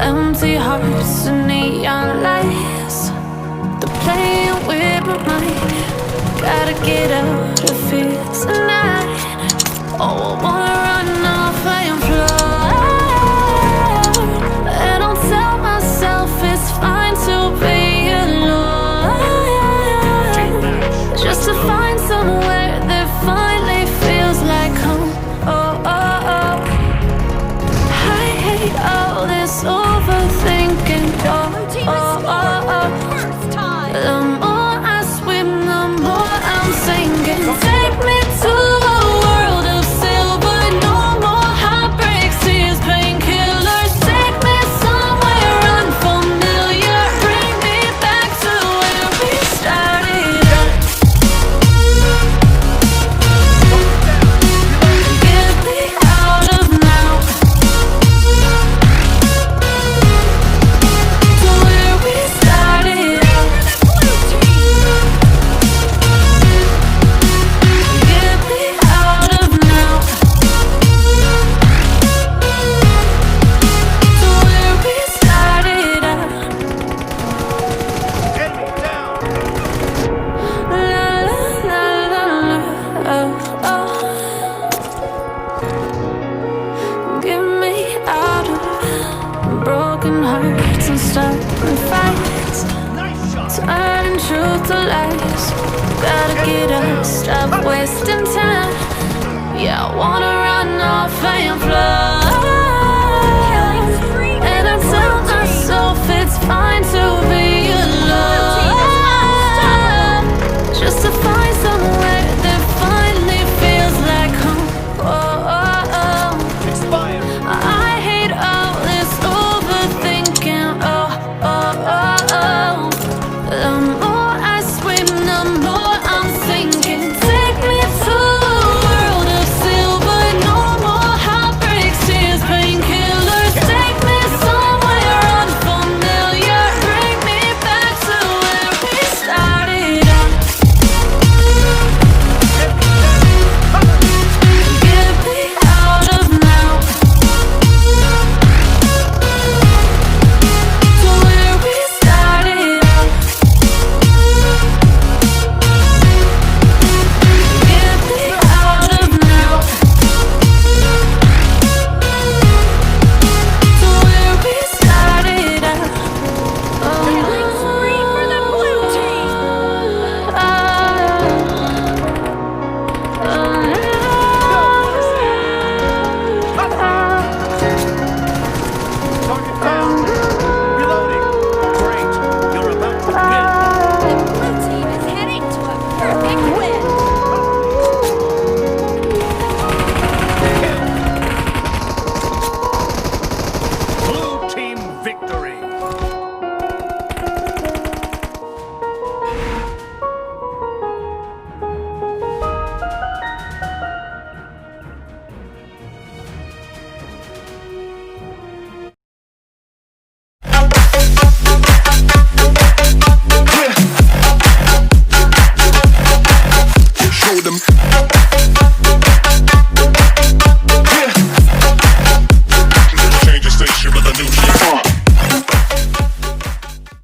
Empty hearts and neon lights, they're playing with my mind. Gotta get out of here tonight. Oh, I wanna run off and fly. And I'll tell myself it's fine to be alone, just to find somewhere that finally feels like home. Oh, oh, oh. I hate all this overthinking. Oh, oh, oh, oh. The more I swim, the more I'm sinking. Take me to a world of silver. No more heartbreaks, tears, painkillers. Take me somewhere unfamiliar. Bring me back to where we started. Get me out of now, to where we started. Get me out of now, to where we started. La la la la la. Oh, oh. Get me out of broken hearts and stubborn fights, turning truth to lies. Gotta get up, stop wasting time. Yeah, I wanna run off and fly.